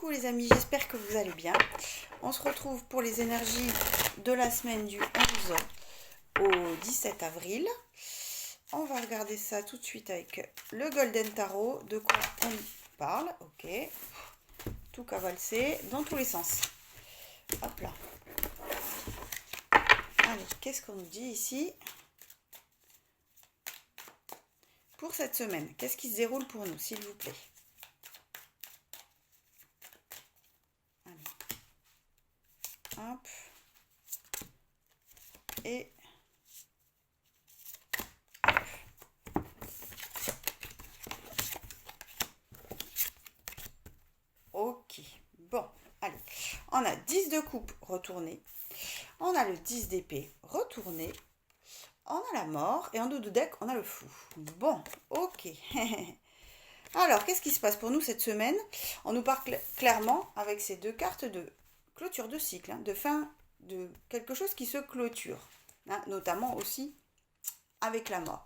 Coucou les amis, j'espère que vous allez bien. On se retrouve pour les énergies de la semaine du 11 au 17 avril. On va regarder ça tout de suite avec le Golden Tarot. De quoi on parle? Ok. Tout cavalcé dans tous les sens. Hop là. Allez, qu'est-ce qu'on nous dit ici pour cette semaine? Qu'est-ce qui se déroule pour nous, s'il vous plaît? Hop. Et ok. Bon, allez. On a 10 de coupe retourné. On a le 10 d'épée retourné. On a la mort. Et en dos de deck, on a le fou. Bon, ok. Alors, qu'est-ce qui se passe pour nous cette semaine? On nous parle clairement avec ces deux cartes de clôture de cycle, de fin de quelque chose qui se clôture, notamment aussi avec la mort.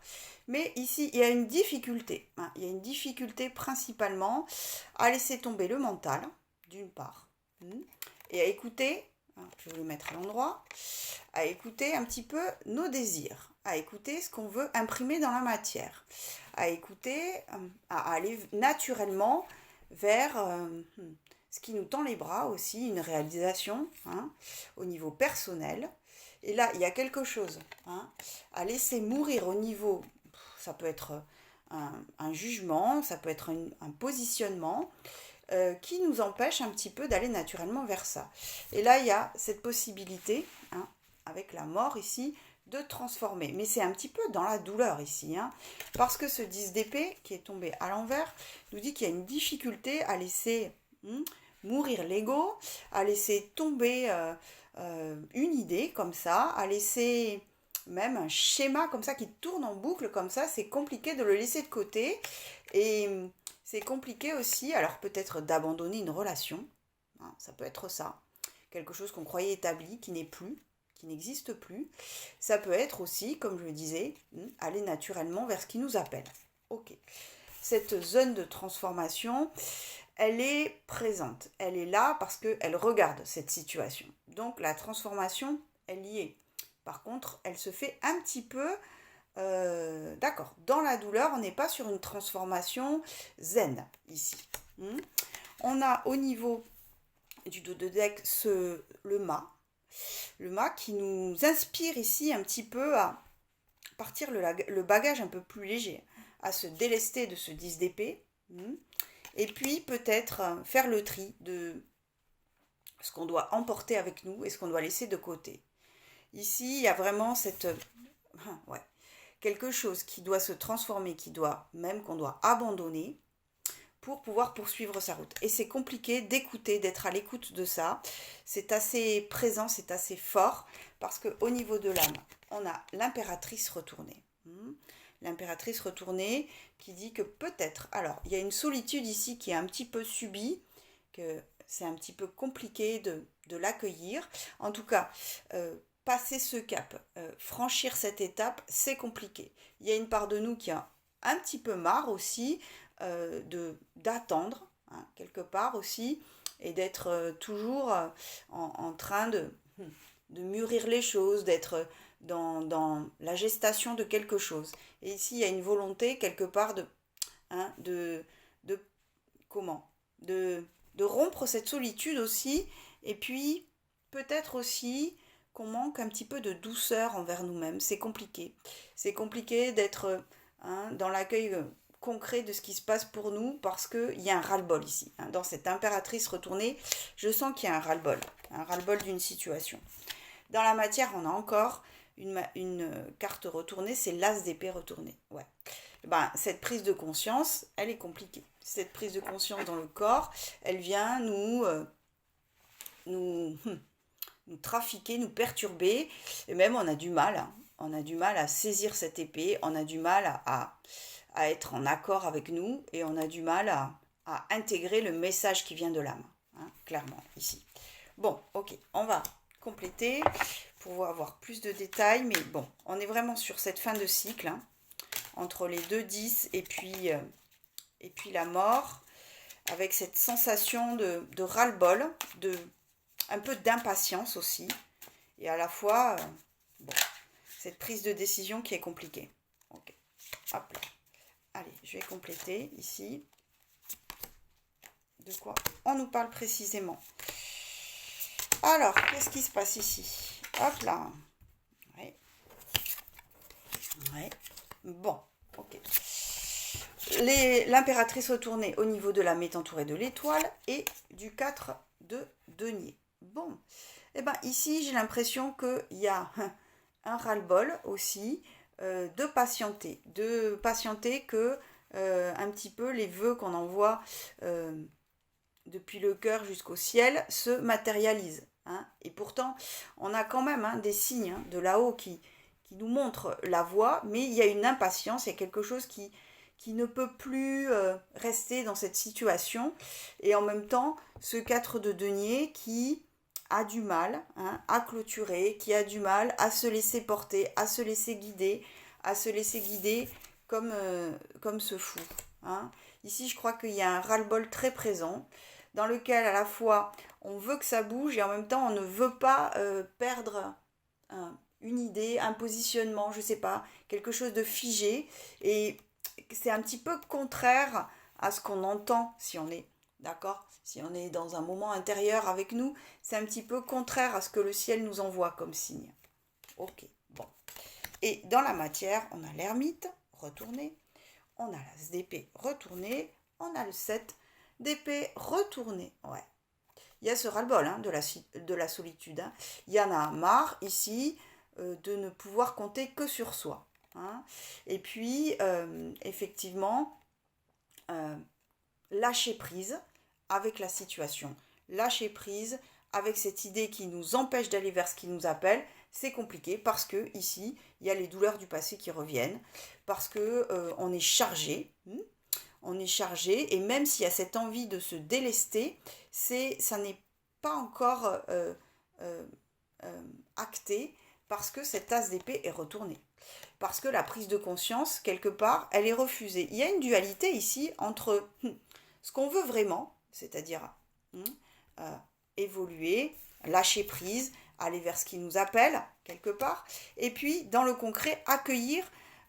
Mais ici, il y a une difficulté. Il y a une difficulté principalement à laisser tomber le mental, d'une part, et à écouter, je vais le mettre à l'endroit, à écouter un petit peu nos désirs, à écouter ce qu'on veut imprimer dans la matière, à écouter, à aller naturellement vers ce qui nous tend les bras aussi, une réalisation au niveau personnel. Et là, il y a quelque chose à laisser mourir au niveau, ça peut être un jugement, ça peut être un positionnement qui nous empêche un petit peu d'aller naturellement vers ça. Et là, il y a cette possibilité, avec la mort ici, de transformer. Mais c'est un petit peu dans la douleur ici, parce que ce 10 d'épée qui est tombé à l'envers nous dit qu'il y a une difficulté à laisser mourir l'ego, à laisser tomber une idée comme ça, à laisser même un schéma comme ça qui tourne en boucle comme ça, c'est compliqué de le laisser de côté. Et c'est compliqué aussi, alors peut-être d'abandonner une relation, ça peut être ça, quelque chose qu'on croyait établi, qui n'est plus, qui n'existe plus. Ça peut être aussi, comme je le disais, aller naturellement vers ce qui nous appelle. Ok. Cette zone de transformation, elle est présente, elle est là parce qu'elle regarde cette situation. Donc la transformation, elle y est. Par contre, elle se fait un petit peu, d'accord, dans la douleur, on n'est pas sur une transformation zen ici. On a au niveau du dos de deck le mât qui nous inspire ici un petit peu à partir le bagage un peu plus léger, à se délester de ce 10 d'épée, et puis peut-être faire le tri de ce qu'on doit emporter avec nous et ce qu'on doit laisser de côté. Ici, il y a vraiment quelque chose qui doit se transformer, qu'on doit abandonner pour pouvoir poursuivre sa route. Et c'est compliqué d'écouter, d'être à l'écoute de ça. C'est assez présent, c'est assez fort, parce qu'au niveau de l'âme, on a l'impératrice retournée. L'impératrice retournée qui dit que peut-être, alors il y a une solitude ici qui est un petit peu subie, que c'est un petit peu compliqué de l'accueillir. En tout cas, passer ce cap, franchir cette étape, c'est compliqué. Il y a une part de nous qui a un petit peu marre aussi d'attendre, quelque part aussi, et d'être toujours en train de mûrir les choses, d'être dans la gestation de quelque chose. Et ici, il y a une volonté quelque part de rompre cette solitude aussi, et puis peut-être aussi qu'on manque un petit peu de douceur envers nous-mêmes. C'est compliqué. C'est compliqué d'être dans l'accueil concret de ce qui se passe pour nous, parce qu'il y a un ras-le-bol ici. Dans cette impératrice retournée, je sens qu'il y a un ras-le-bol d'une situation. Dans la matière, on a encore une carte retournée, c'est l'as d'épée retournée. Ouais. Cette prise de conscience, elle est compliquée. Cette prise de conscience dans le corps, elle vient nous trafiquer, nous perturber, et même on a du mal. On a du mal à saisir cette épée, on a du mal à être en accord avec nous, et on a du mal à intégrer le message qui vient de l'âme, clairement, ici. Bon, ok, on va compléter pour avoir plus de détails, mais bon, on est vraiment sur cette fin de cycle, entre les 2 10 et puis la mort. avec cette sensation de ras-le-bol, un peu d'impatience aussi, et à la fois, bon, cette prise de décision qui est compliquée. Ok, hop là. Allez, je vais compléter ici. De quoi on nous parle précisément. Alors, qu'est-ce qui se passe ici? Hop là. Ouais. Ouais. Bon, ok. L'impératrice retournée au niveau de la mette entourée de l'étoile et du 4 de denier. Bon, et bien ici j'ai l'impression qu'il y a un ras-le-bol aussi de patienter que un petit peu les vœux qu'on envoie depuis le cœur jusqu'au ciel se matérialisent. Hein. Et pourtant, on a quand même des signes de là-haut qui nous montrent la voie, mais il y a une impatience, il y a quelque chose qui ne peut plus rester dans cette situation. Et en même temps, ce 4 de denier qui a du mal à clôturer, qui a du mal à se laisser porter, à se laisser guider comme ce fou. Hein. Ici, je crois qu'il y a un ras-le-bol très présent, dans lequel à la fois on veut que ça bouge et en même temps on ne veut pas perdre une idée, un positionnement, je sais pas, quelque chose de figé. Et c'est un petit peu contraire à ce qu'on entend si on est, d'accord ? Si on est dans un moment intérieur avec nous, c'est un petit peu contraire à ce que le ciel nous envoie comme signe. Ok, bon. Et dans la matière, on a l'ermite retourné, on a l'as d'épée retourné, on a le 7 d'épée retourné. Ouais. Il y a ce ras-le-bol de la solitude. Hein. Il y en a marre ici de ne pouvoir compter que sur soi. Hein. Et puis, effectivement, lâcher prise avec la situation. Lâcher prise avec cette idée qui nous empêche d'aller vers ce qui nous appelle, c'est compliqué parce que ici, il y a les douleurs du passé qui reviennent, parce que on est chargé. On est chargé, et même s'il y a cette envie de se délester, ça n'est pas encore acté, parce que cette as d'épée est retournée. Parce que la prise de conscience, quelque part, elle est refusée. Il y a une dualité ici entre ce qu'on veut vraiment, c'est-à-dire évoluer, lâcher prise, aller vers ce qui nous appelle, quelque part, et puis, dans le concret, accueillir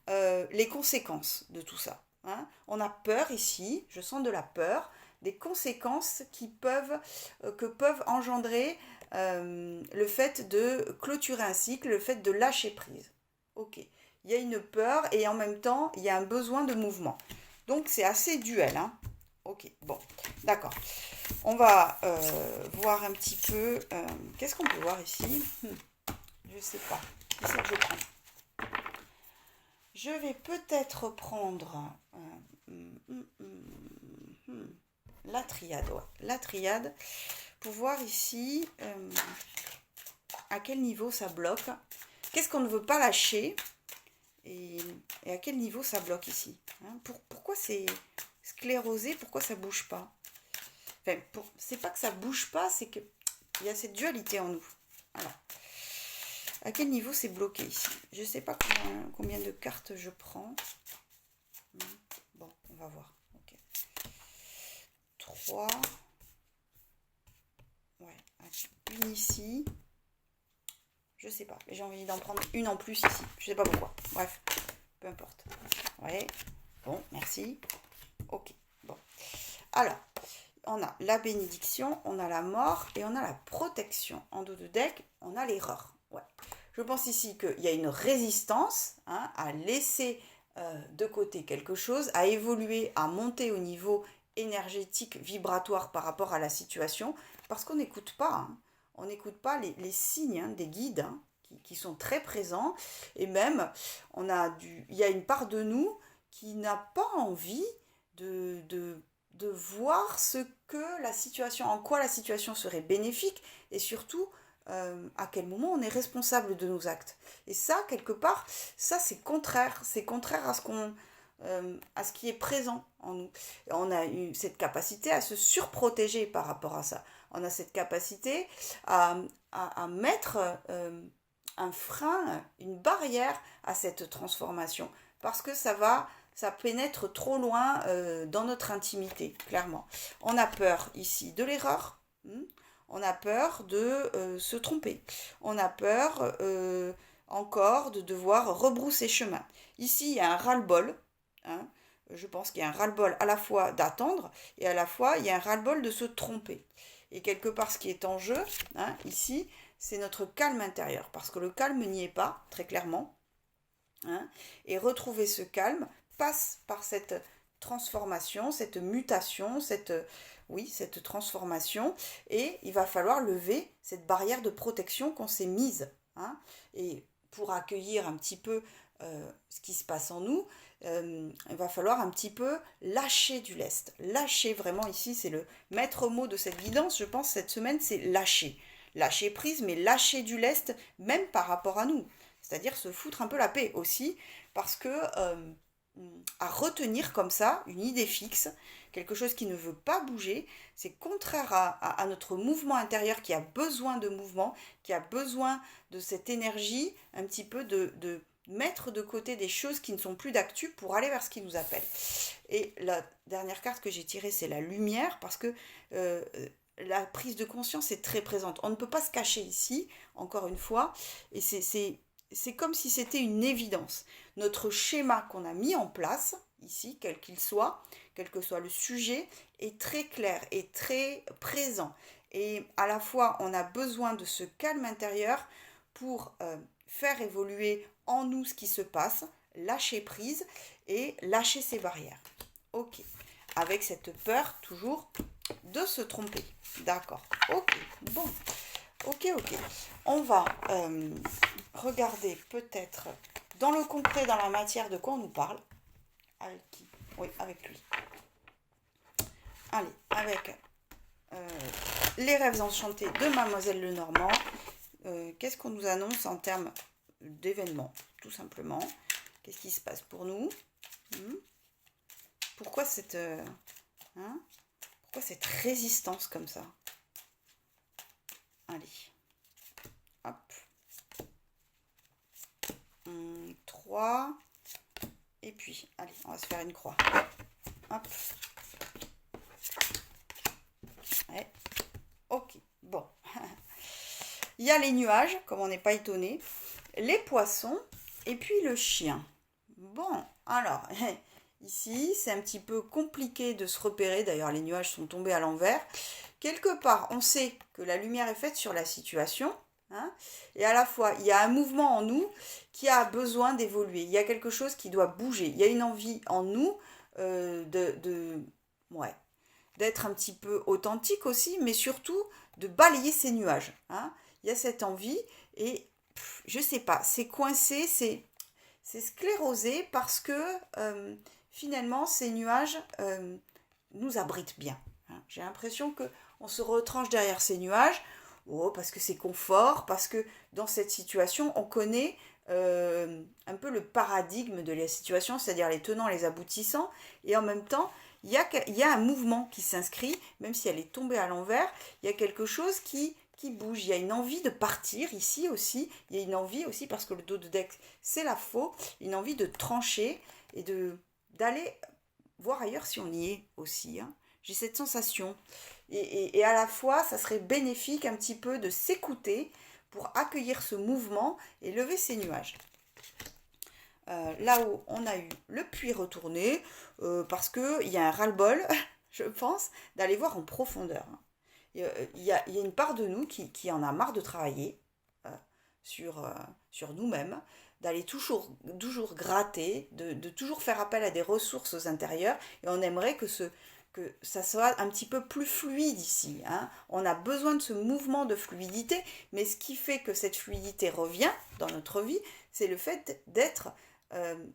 les conséquences de tout ça. Hein. On a peur ici, je sens de la peur, des conséquences que peuvent engendrer le fait de clôturer un cycle, le fait de lâcher prise. Ok, il y a une peur et en même temps, il y a un besoin de mouvement. Donc, c'est assez duel. Hein. Ok, bon, d'accord. On va voir un petit peu... qu'est-ce qu'on peut voir ici ? Je ne sais pas. Qu'est-ce que je prends ? Je vais peut-être prendre la triade. Ouais. La triade, pour voir ici à quel niveau ça bloque. Qu'est-ce qu'on ne veut pas lâcher et à quel niveau ça bloque ici. Hein. Pourquoi c'est sclérosé? Pourquoi ça ne bouge pas? Enfin, c'est pas que ça ne bouge pas, c'est qu'il y a cette dualité en nous. Alors, à quel niveau c'est bloqué ici? Je ne sais pas combien de cartes je prends. Bon, on va voir. Okay. 3. Ouais, une ici. Je sais pas. J'ai envie d'en prendre une en plus ici. Je sais pas pourquoi. Bref, peu importe. Ouais. Bon, merci. Ok. Bon. Alors, on a la bénédiction, on a la mort et on a la protection. En dos de deck, on a l'erreur. Ouais. Je pense ici qu'il y a une résistance à laisser de côté quelque chose, à évoluer, à monter au niveau énergétique, vibratoire par rapport à la situation, parce qu'on n'écoute pas. Hein. On n'écoute pas les signes des guides qui sont très présents. Et même, il y a une part de nous qui n'a pas envie de voir en quoi la situation serait bénéfique et surtout à quel moment on est responsable de nos actes. Et ça, quelque part, ça c'est contraire à ce qui est présent en nous. Et on a eu cette capacité à se surprotéger par rapport à ça. On a cette capacité à mettre un frein, une barrière à cette transformation, parce que ça va ça pénètre trop loin dans notre intimité, clairement. On a peur ici de l'erreur, on a peur de se tromper, on a peur encore de devoir rebrousser chemin. Ici, il y a un ras-le-bol, hein. Je pense qu'il y a un ras-le-bol à la fois d'attendre et à la fois il y a un ras-le-bol de se tromper. Et quelque part, ce qui est en jeu, hein, ici, c'est notre calme intérieur. Parce que le calme n'y est pas, très clairement. Hein, et retrouver ce calme passe par cette transformation, cette mutation, cette transformation. Et il va falloir lever cette barrière de protection qu'on s'est mise. Hein, et pour accueillir un petit peu ce qui se passe en nous, il va falloir un petit peu lâcher du lest. Lâcher vraiment ici, c'est le maître mot de cette guidance, je pense, cette semaine, c'est lâcher. Lâcher prise, mais lâcher du lest, même par rapport à nous. C'est-à-dire se foutre un peu la paix aussi, parce que à retenir comme ça une idée fixe, quelque chose qui ne veut pas bouger, c'est contraire à notre mouvement intérieur qui a besoin de mouvement, qui a besoin de cette énergie, un petit peu de mettre de côté des choses qui ne sont plus d'actu pour aller vers ce qui nous appelle. Et la dernière carte que j'ai tirée, c'est la lumière, parce que la prise de conscience est très présente. On ne peut pas se cacher ici, encore une fois, et c'est comme si c'était une évidence. Notre schéma qu'on a mis en place, ici, quel qu'il soit, quel que soit le sujet, est très clair et très présent. Et à la fois, on a besoin de ce calme intérieur pour faire évoluer en nous ce qui se passe, lâcher prise et lâcher ses barrières. Ok. Avec cette peur toujours de se tromper. D'accord. Ok. Bon. Ok. On va regarder peut-être dans le concret, dans la matière, de quoi on nous parle. Avec qui? Oui, avec lui. Allez, avec les rêves enchantés de Mademoiselle Lenormand. Qu'est-ce qu'on nous annonce en termes d'événements, tout simplement? Qu'est-ce qui se passe pour nous? Pourquoi cette résistance comme ça? Allez. Hop. 3. Et puis, allez, on va se faire une croix. Hop. Ouais. Ok, bon. Il y a les nuages, comme on n'est pas étonné, les poissons et puis le chien. Bon, alors, ici, c'est un petit peu compliqué de se repérer. D'ailleurs, les nuages sont tombés à l'envers. Quelque part, on sait que la lumière est faite sur la situation. Hein, et à la fois, il y a un mouvement en nous qui a besoin d'évoluer. Il y a quelque chose qui doit bouger. Il y a une envie en nous d'être un petit peu authentique aussi, mais surtout de balayer ces nuages. Hein. Il y a cette envie et je sais pas, c'est coincé, c'est sclérosé parce que finalement ces nuages nous abritent bien. Hein. J'ai l'impression qu'on se retranche derrière ces nuages. Parce que c'est confort, parce que dans cette situation, on connaît un peu le paradigme de la situation, c'est-à-dire les tenants, les aboutissants, et en même temps, il y a un mouvement qui s'inscrit, même si elle est tombée à l'envers, il y a quelque chose qui bouge, il y a une envie de partir ici aussi, il y a une envie aussi, parce que le dos de deck, c'est la faux, une envie de trancher et d'aller voir ailleurs si on y est aussi. Hein. J'ai cette sensation. Et à la fois, ça serait bénéfique un petit peu de s'écouter pour accueillir ce mouvement et lever ces nuages. Là-haut, on a eu le puits retourné parce qu'il y a un ras-le-bol, je pense, d'aller voir en profondeur. Il y a une part de nous qui en a marre de travailler sur nous-mêmes, d'aller toujours gratter, de toujours faire appel à des ressources intérieures. Et on aimerait que ça soit un petit peu plus fluide ici. Hein. On a besoin de ce mouvement de fluidité, mais ce qui fait que cette fluidité revient dans notre vie, c'est le fait d'être de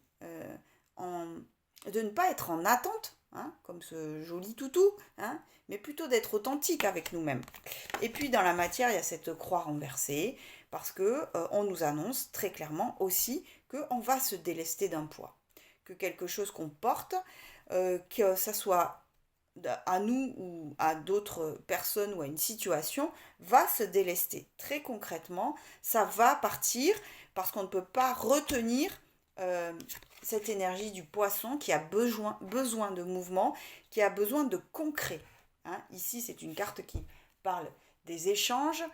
ne pas être en attente, hein, comme ce joli toutou, hein, mais plutôt d'être authentique avec nous-mêmes. Et puis dans la matière, il y a cette croix renversée, parce que on nous annonce très clairement aussi qu'on va se délester d'un poids, que quelque chose qu'on porte, que ça soit à nous ou à d'autres personnes ou à une situation, va se délester. Très concrètement, ça va partir parce qu'on ne peut pas retenir cette énergie du poisson qui a besoin de mouvement, qui a besoin de concret. Hein. Ici, c'est une carte qui parle des échanges,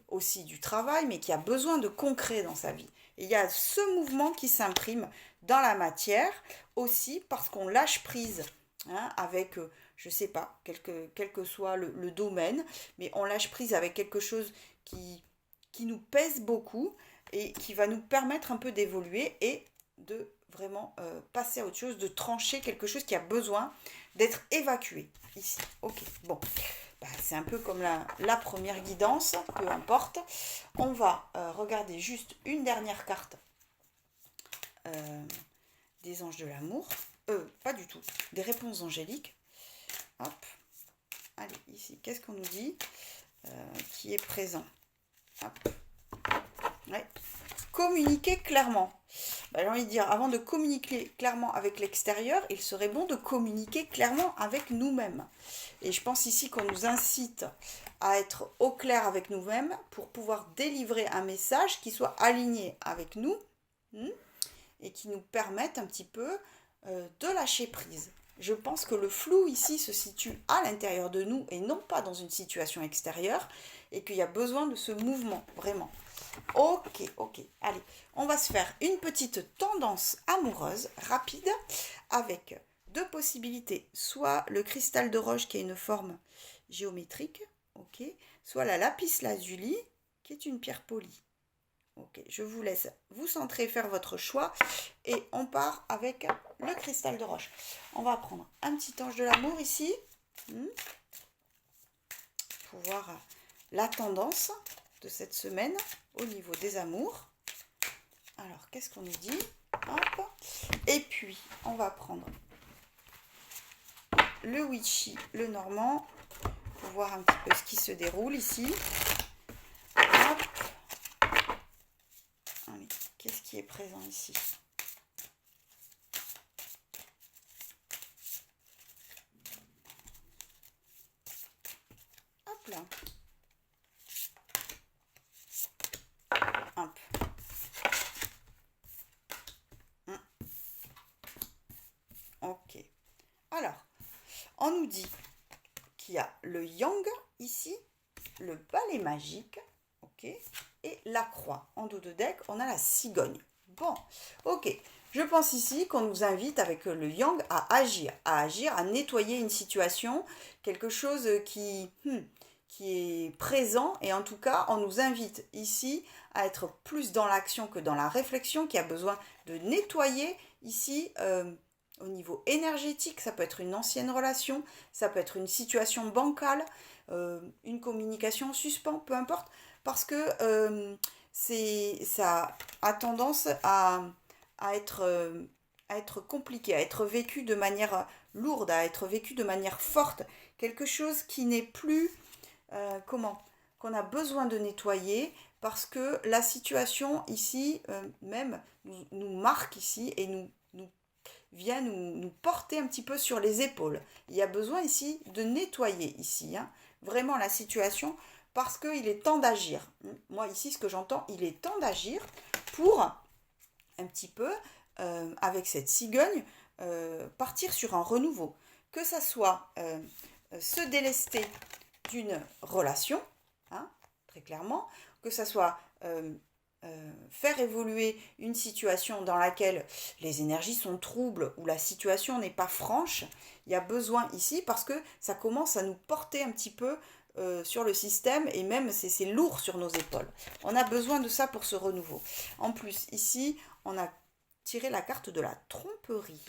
aussi du travail, mais qui a besoin de concret dans sa vie. Et il y a ce mouvement qui s'imprime dans la matière aussi parce qu'on lâche prise, hein, avec, je ne sais pas, quel que soit le domaine, mais on lâche prise avec quelque chose qui nous pèse beaucoup et qui va nous permettre un peu d'évoluer et de vraiment passer à autre chose, de trancher quelque chose qui a besoin d'être évacué ici. Ok, bon. C'est un peu comme la première guidance, peu importe. On va regarder juste une dernière carte des anges de l'amour. Pas du tout, des réponses angéliques. Hop. Allez, ici, qu'est-ce qu'on nous dit qui est présent? Hop. Ouais. Communiquer clairement. J'ai envie de dire, avant de communiquer clairement avec l'extérieur, il serait bon de communiquer clairement avec nous-mêmes. Et je pense ici qu'on nous incite à être au clair avec nous-mêmes pour pouvoir délivrer un message qui soit aligné avec nous et qui nous permette un petit peu de lâcher prise. Je pense que le flou ici se situe à l'intérieur de nous et non pas dans une situation extérieure et qu'il y a besoin de ce mouvement, vraiment. Ok, allez, on va se faire une petite tendance amoureuse rapide avec deux possibilités, soit le cristal de roche qui a une forme géométrique, ok, soit la lapis lazuli qui est une pierre polie. Ok, je vous laisse vous centrer, faire votre choix et on part avec le cristal de roche. On va prendre un petit ange de l'amour ici pour voir la tendance de cette semaine au niveau des amours. Alors, qu'est-ce qu'on nous dit? Hop. Et puis, on va prendre le witchy, le normand, pour voir un petit peu ce qui se déroule ici. Hop. Allez, qu'est-ce qui est présent ici? Hop là. Hop. Ok. Alors, on nous dit qu'il y a le yang ici, le balai magique, ok, et la croix. En dos de deck, on a la cigogne. Bon, ok. Je pense ici qu'on nous invite avec le yang à agir, à nettoyer une situation, quelque chose qui est présent. Et en tout cas, on nous invite ici à être plus dans l'action que dans la réflexion, qui a besoin de nettoyer ici au niveau énergétique. Ça peut être une ancienne relation, ça peut être une situation bancale, une communication en suspens, peu importe, parce que ça a tendance à être compliqué, à être vécu de manière lourde, à être vécu de manière forte, quelque chose qui n'est plus, qu'on a besoin de nettoyer, parce que la situation ici même nous marque ici et nous vient nous porter un petit peu sur les épaules. Il y a besoin ici de nettoyer ici, vraiment la situation, parce qu'il est temps d'agir. Moi ici, ce que j'entends, il est temps d'agir pour un petit peu, avec cette cigogne, partir sur un renouveau. Que ça soit se délester d'une relation, très clairement, que ça soit faire évoluer une situation dans laquelle les énergies sont troubles ou la situation n'est pas franche. Il y a besoin ici parce que ça commence à nous porter un petit peu sur le système et même c'est lourd sur nos épaules. On a besoin de ça pour ce renouveau. En plus, ici, on a tiré la carte de la tromperie.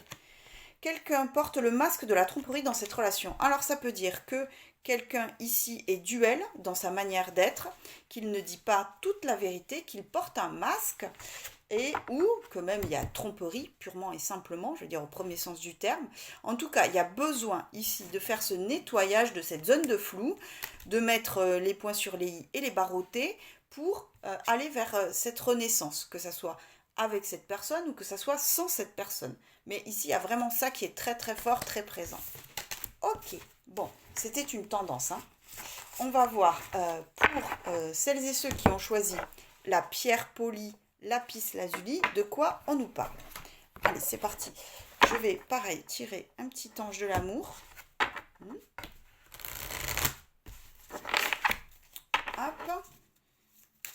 Quelqu'un porte le masque de la tromperie dans cette relation. Alors ça peut dire que quelqu'un ici est duel dans sa manière d'être, qu'il ne dit pas toute la vérité, qu'il porte un masque, et ou que même il y a tromperie purement et simplement, je veux dire au premier sens du terme. En tout cas, il y a besoin ici de faire ce nettoyage de cette zone de flou, de mettre les points sur les i et les barreaux T pour aller vers cette renaissance, que ça soit avec cette personne ou que ça soit sans cette personne. Mais ici, il y a vraiment ça qui est très très fort, très présent. Ok, bon, c'était une tendance. On va voir pour celles et ceux qui ont choisi la pierre polie lapis lazuli, de quoi on nous parle. Allez, c'est parti. Je vais, pareil, tirer un petit ange de l'amour. Hop.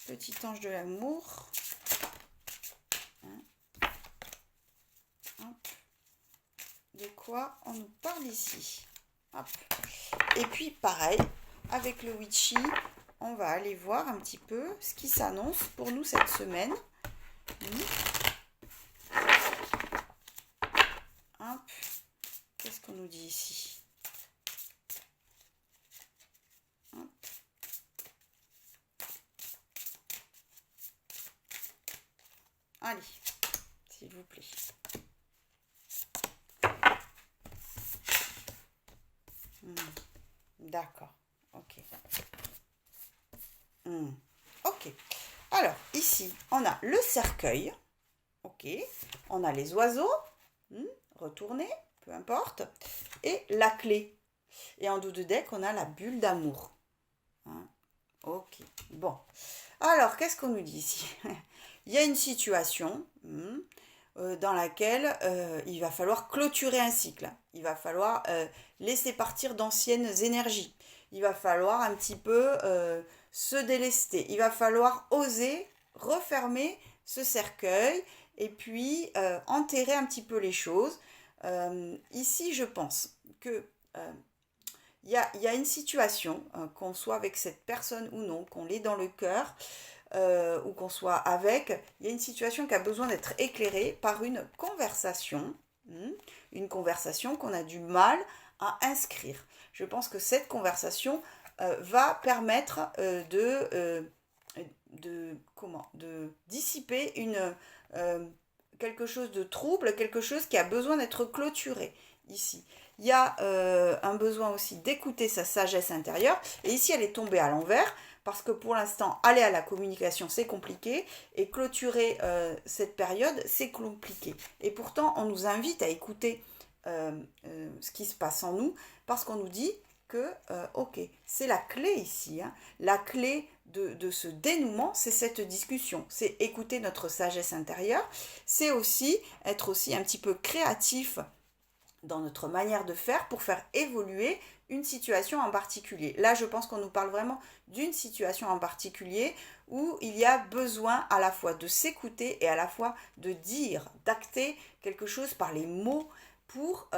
Petit ange de l'amour. De quoi on nous parle ici. Hop. Et puis, pareil, avec le witchy, on va aller voir un petit peu ce qui s'annonce pour nous cette semaine. Hop. Qu'est-ce qu'on nous dit ici? Hop. Allez, s'il vous plaît. D'accord, ok. Ok. Alors, ici, on a le cercueil. Ok. On a les oiseaux. Retournés, peu importe. Et la clé. Et en dos de deck, on a la bulle d'amour. Ok. Bon. Alors, qu'est-ce qu'on nous dit ici? Il y a une situation dans laquelle il va falloir clôturer un cycle. Il va falloir laisser partir d'anciennes énergies. Il va falloir un petit peu se délester. Il va falloir oser refermer ce cercueil et puis enterrer un petit peu les choses. Ici, je pense que il y a une situation, qu'on soit avec cette personne ou non, qu'on l'ait dans le cœur, ou qu'on soit avec, il y a une situation qui a besoin d'être éclairée par une conversation qu'on a du mal à inscrire. Je pense que cette conversation va permettre de dissiper quelque chose de trouble, quelque chose qui a besoin d'être clôturé ici. Il y a un besoin aussi d'écouter sa sagesse intérieure, et ici elle est tombée à l'envers, parce que pour l'instant, aller à la communication, c'est compliqué, et clôturer cette période, c'est compliqué. Et pourtant, on nous invite à écouter ce qui se passe en nous, parce qu'on nous dit que, ok, c'est la clé ici, la clé de ce dénouement, c'est cette discussion, c'est écouter notre sagesse intérieure, c'est aussi être aussi un petit peu créatif dans notre manière de faire pour faire évoluer une situation en particulier. Là, je pense qu'on nous parle vraiment d'une situation en particulier où il y a besoin à la fois de s'écouter et à la fois de dire, d'acter quelque chose par les mots pour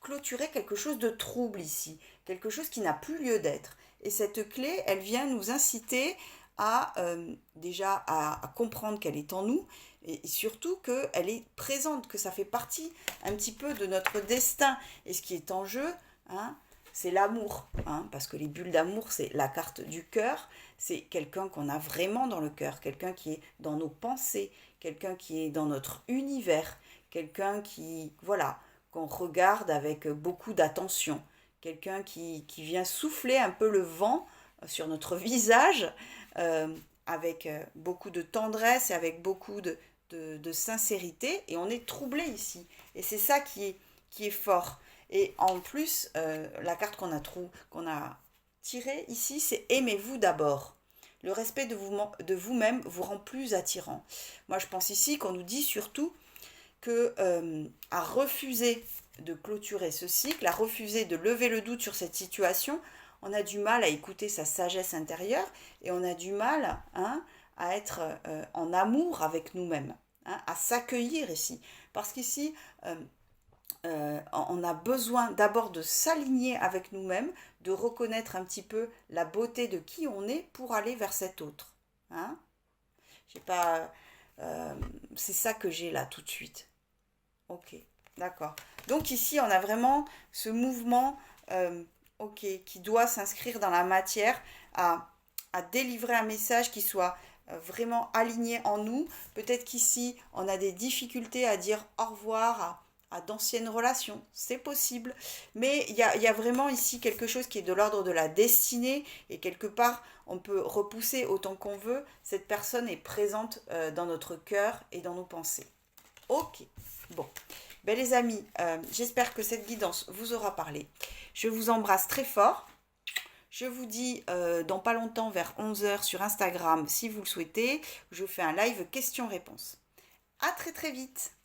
clôturer quelque chose de trouble ici, quelque chose qui n'a plus lieu d'être. Et cette clé, elle vient nous inciter à déjà à comprendre qu'elle est en nous, et surtout qu'elle est présente, que ça fait partie un petit peu de notre destin. Et ce qui est en jeu, c'est l'amour, parce que les bulles d'amour, c'est la carte du cœur, c'est quelqu'un qu'on a vraiment dans le cœur, quelqu'un qui est dans nos pensées, quelqu'un qui est dans notre univers, quelqu'un qui, voilà, qu'on regarde avec beaucoup d'attention, quelqu'un qui vient souffler un peu le vent sur notre visage, avec beaucoup de tendresse et avec beaucoup de sincérité, et on est troublé ici. Et c'est ça qui est fort. Et en plus, la carte qu'on a tirée ici, c'est « Aimez-vous d'abord ». Le respect de vous-même vous rend plus attirant. Moi, je pense ici qu'on nous dit surtout que à refuser de clôturer ce cycle, à refuser de lever le doute sur cette situation, on a du mal à écouter sa sagesse intérieure, et on a du mal à être en amour avec nous-mêmes, à s'accueillir ici. Parce qu'ici, on a besoin d'abord de s'aligner avec nous-mêmes, de reconnaître un petit peu la beauté de qui on est pour aller vers cet autre. J'ai pas, c'est ça que j'ai là tout de suite. Ok, d'accord. Donc ici, on a vraiment ce mouvement qui doit s'inscrire dans la matière, à délivrer un message qui soit vraiment aligné en nous. Peut-être qu'ici, on a des difficultés à dire au revoir à d'anciennes relations, c'est possible, mais il y a vraiment ici quelque chose qui est de l'ordre de la destinée, et quelque part on peut repousser autant qu'on veut, cette personne est présente dans notre cœur et dans nos pensées. Ok, bon, ben les amis, j'espère que cette guidance vous aura parlé. Je vous embrasse très fort, Je vous dis dans pas longtemps, vers 11 heures sur Instagram, si vous le souhaitez, je fais un live questions-réponses. À très très vite!